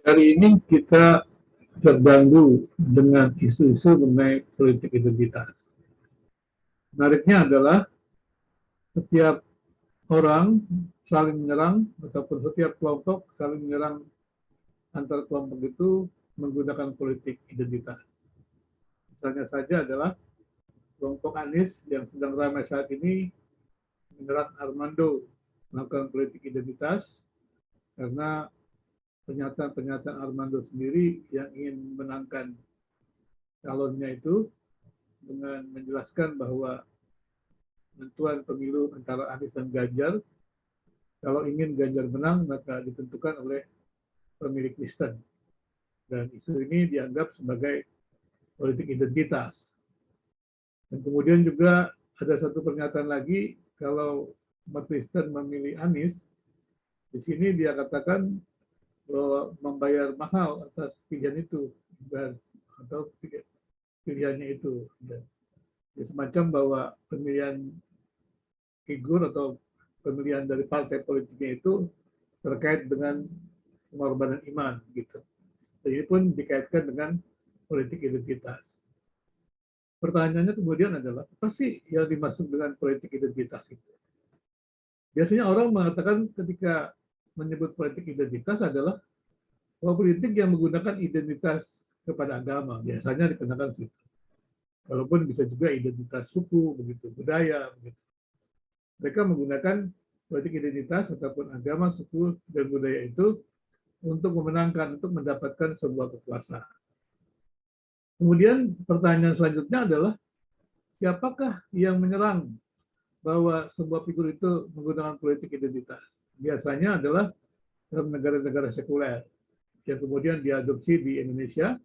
Hari ini kita terganggu dengan isu-isu mengenai politik identitas. Menariknya adalah setiap orang saling menyerang ataupun setiap kelompok saling menyerang antar kelompok itu menggunakan politik identitas. Misalnya saja adalah kelompok Anies yang sedang ramai saat ini menyerang Armando melakukan politik identitas karena pernyataan-pernyataan Armando sendiri yang ingin memenangkan calonnya itu dengan menjelaskan bahwa penentuan pemilu antara Anies dan Ganjar, kalau ingin Ganjar menang maka ditentukan oleh pemilih Kristen. Dan isu ini dianggap sebagai politik identitas. Dan kemudian juga ada satu pernyataan lagi, kalau umat Kristen memilih Anies, di sini dia katakan bahwa membayar mahal atas pilihan itu, atau pilihannya itu. Dan semacam bahwa pemilihan figur atau pemilihan dari partai politiknya itu terkait dengan pengorbanan iman gitu. Ini pun dikaitkan dengan politik identitas. Pertanyaannya kemudian adalah apa sih yang dimaksud dengan politik identitas itu? Biasanya orang mengatakan ketika menyebut politik identitas adalah politik yang menggunakan identitas kepada agama, biasanya dikenakan situ. Walaupun bisa juga identitas suku, begitu, budaya, begitu. Mereka menggunakan politik identitas ataupun agama, suku, dan budaya itu untuk memenangkan, untuk mendapatkan sebuah kekuasaan. Kemudian pertanyaan selanjutnya adalah, siapakah yang menyerang bahwa sebuah figur itu menggunakan politik identitas? Biasanya adalah dalam negara-negara sekuler yang kemudian diadopsi di Indonesia,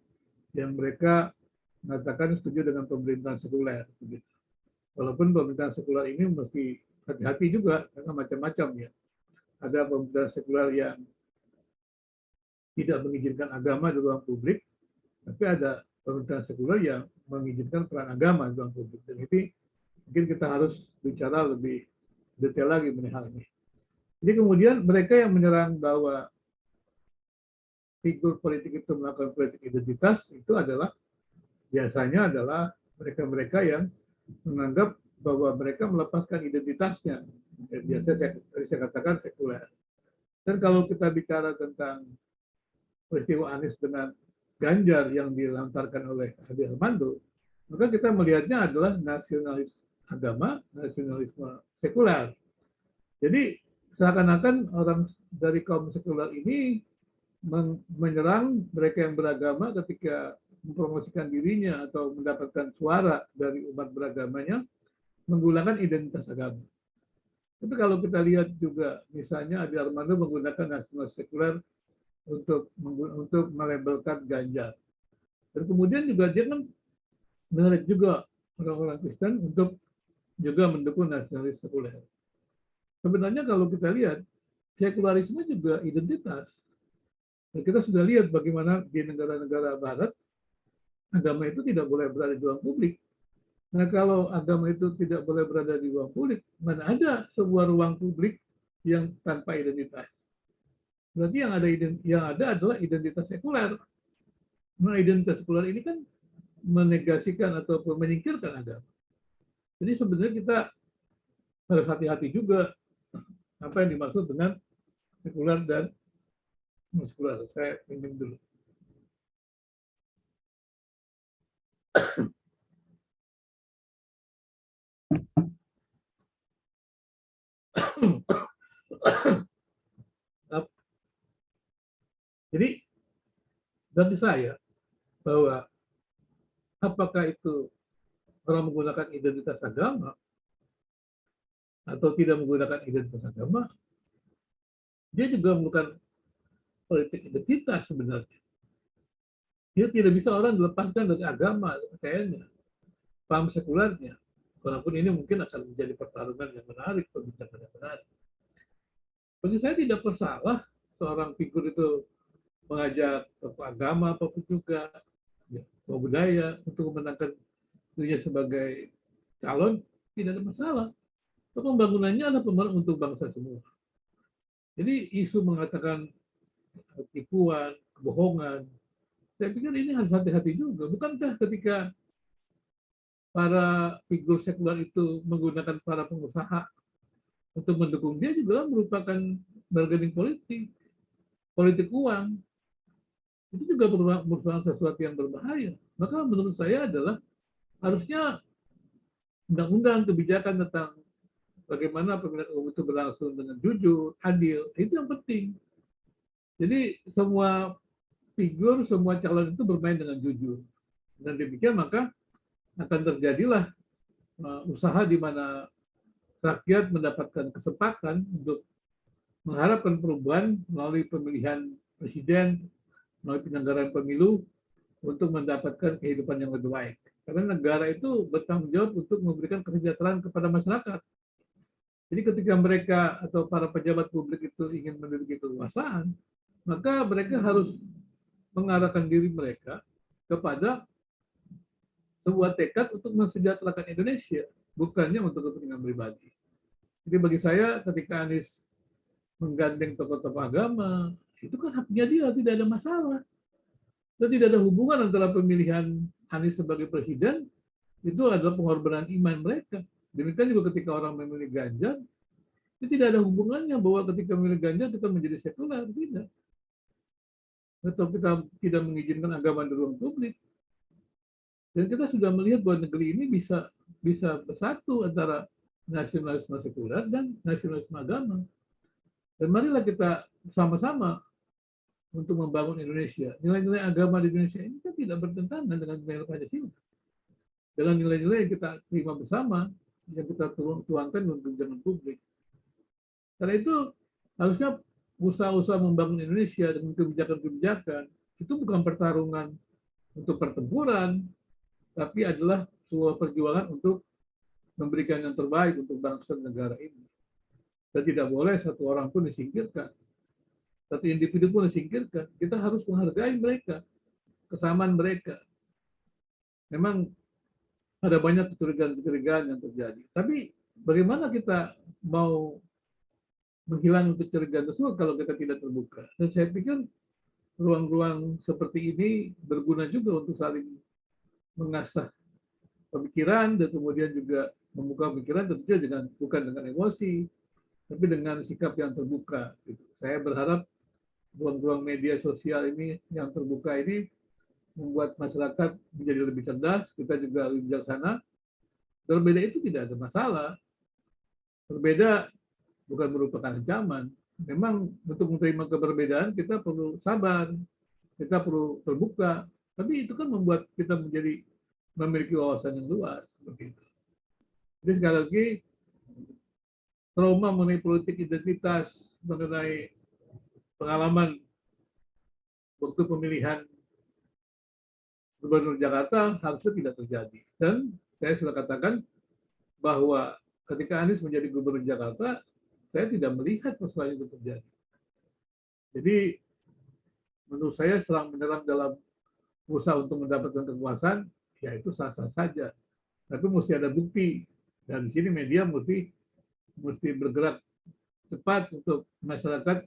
yang mereka mengatakan setuju dengan pemerintahan sekuler. Walaupun pemerintahan sekuler ini mesti hati-hati juga, karena macam-macam ya. Ada pemerintahan sekuler yang tidak mengizinkan agama di ruang publik, tapi ada pemerintahan sekuler yang mengizinkan peran agama di ruang publik. Dan ini mungkin kita harus bicara lebih detail lagi mengenai hal ini. Jadi kemudian mereka yang menyerang bahwa figur politik itu melakukan politik identitas itu adalah biasanya adalah mereka-mereka yang menganggap bahwa mereka melepaskan identitasnya. Biasanya saya katakan sekuler. Dan kalau kita bicara tentang peristiwa Anies dengan Ganjar yang dilantarkan oleh Adi Armando, maka kita melihatnya adalah nasionalis agama, nasionalisme sekuler. Jadi seakan-akan orang dari kaum sekuler ini menyerang mereka yang beragama ketika mempromosikan dirinya atau mendapatkan suara dari umat beragamanya menggunakan identitas agama. Tapi kalau kita lihat juga, misalnya Adi Armando menggunakan nasionalis sekuler untuk melabelkan Ganjar. Dan kemudian juga dia kan menarik juga orang-orang Kristen untuk juga mendukung nasionalis sekuler. Sebenarnya kalau kita lihat, sekularisme juga identitas. Dan kita sudah lihat bagaimana di negara-negara barat, agama itu tidak boleh berada di ruang publik. Nah, kalau agama itu tidak boleh berada di ruang publik, mana ada sebuah ruang publik yang tanpa identitas? Berarti yang ada adalah identitas sekuler. Nah, identitas sekuler ini kan menegasikan ataupun menyingkirkan agama. Jadi sebenarnya kita harus hati-hati juga apa yang dimaksud dengan sekuler dan non-sekuler. Saya minum dulu. Jadi bagi saya bahwa apakah itu orang menggunakan identitas agama atau tidak menggunakan identitas agama, dia juga bukan politik identitas sebenarnya. Dia tidak bisa orang dilepaskan dari agama, kayaknya, paham sekulernya. Walaupun ini mungkin akan menjadi pertarungan yang menarik, perbincangan yang menarik. Bagi saya tidak bersalah seorang figur itu mengajak tokoh agama apapun juga, ya, budaya untuk memenangkan dirinya sebagai calon, tidak ada masalah. Pembangunannya adalah pembangunan untuk bangsa semua. Jadi isu mengatakan tipuan, kebohongan. Saya pikir ini harus hati-hati juga. Bukankah ketika para figur sekuler itu menggunakan para pengusaha untuk mendukung dia juga merupakan bargaining politik, politik uang. Itu juga merupakan sesuatu yang berbahaya. Maka menurut saya adalah harusnya undang-undang kebijakan tentang bagaimana pemilihan umum itu berlangsung dengan jujur, adil, itu yang penting. Jadi semua figur, semua calon itu bermain dengan jujur. Dan demikian maka akan terjadilah usaha di mana rakyat mendapatkan kesempatan untuk mengharapkan perubahan melalui pemilihan presiden, melalui penyelenggaraan pemilu untuk mendapatkan kehidupan yang lebih baik. Karena negara itu bertanggung jawab untuk memberikan kesejahteraan kepada masyarakat. Jadi ketika mereka atau para pejabat publik itu ingin memiliki kekuasaan, maka mereka harus mengarahkan diri mereka kepada sebuah tekad untuk mensejahterakan Indonesia, bukannya untuk kepentingan pribadi. Jadi bagi saya ketika Anies menggandeng tokoh-tokoh agama, itu kan haknya dia, tidak ada masalah. Dan tidak ada hubungan antara pemilihan Anies sebagai presiden, itu adalah pengorbanan iman mereka. Demikian juga ketika orang memilih Ganjar, itu tidak ada hubungannya bahwa ketika memilih Ganjar kita menjadi sekuler, tidak. Atau kita tidak mengizinkan agama di ruang publik. Dan kita sudah melihat bahwa negeri ini bisa bersatu antara nasionalisme sekuler dan nasionalisme agama. Dan marilah kita sama-sama untuk membangun Indonesia. Nilai-nilai agama di Indonesia ini kan tidak bertentangan dengan nilai Pancasila. Dengan nilai-nilai yang kita terima bersama, yang kita tuangkan untuk jalan publik. Karena itu harusnya usaha-usaha membangun Indonesia dengan kebijakan-kebijakan itu bukan pertarungan untuk pertempuran, tapi adalah sebuah perjuangan untuk memberikan yang terbaik untuk bangsa dan negara ini. Dan tidak boleh satu orang pun disingkirkan, satu individu pun disingkirkan. Kita harus menghargai mereka, kesamaan mereka. Memang ada banyak kecurigaan-kecurigaan yang terjadi. Tapi bagaimana kita mau menghilang kecurigaan tersebut kalau kita tidak terbuka? Dan saya pikir ruang-ruang seperti ini berguna juga untuk saling mengasah pemikiran dan kemudian juga membuka pikiran tentunya bukan dengan emosi, tapi dengan sikap yang terbuka. Saya berharap ruang-ruang media sosial ini yang terbuka ini membuat masyarakat menjadi lebih cerdas, kita juga lebih bijaksana. Berbeda itu tidak ada masalah. Berbeda bukan merupakan ancaman. Memang untuk menerima keberbedaan kita perlu sabar, kita perlu terbuka. Tapi itu kan membuat kita memiliki wawasan yang luas. Seperti itu. Jadi sekali lagi, trauma mengenai politik identitas, mengenai pengalaman waktu pemilihan Gubernur Jakarta harusnya tidak terjadi. Dan saya sudah katakan bahwa ketika Anies menjadi Gubernur Jakarta, saya tidak melihat persoalan itu terjadi. Jadi menurut saya serang menyerang dalam usaha untuk mendapatkan kekuasaan, ya itu sah-sah saja. Tapi mesti ada bukti. Dan di sini media mesti bergerak cepat untuk masyarakat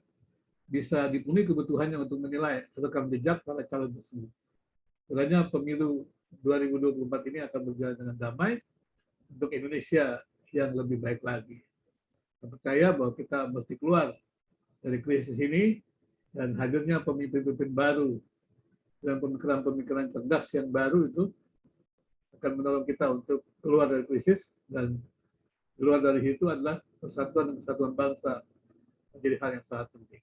bisa dipenuhi kebutuhannya untuk menilai rekam jejak para calon tersebut. Kiranya pemilu 2024 ini akan berjalan dengan damai untuk Indonesia yang lebih baik lagi. Saya percaya bahwa kita mesti keluar dari krisis ini dan hadirnya pemimpin-pemimpin baru dan pemikiran-pemikiran cerdas yang baru itu akan menolong kita untuk keluar dari krisis, dan keluar dari itu adalah persatuan dan kesatuan bangsa menjadi hal yang sangat penting.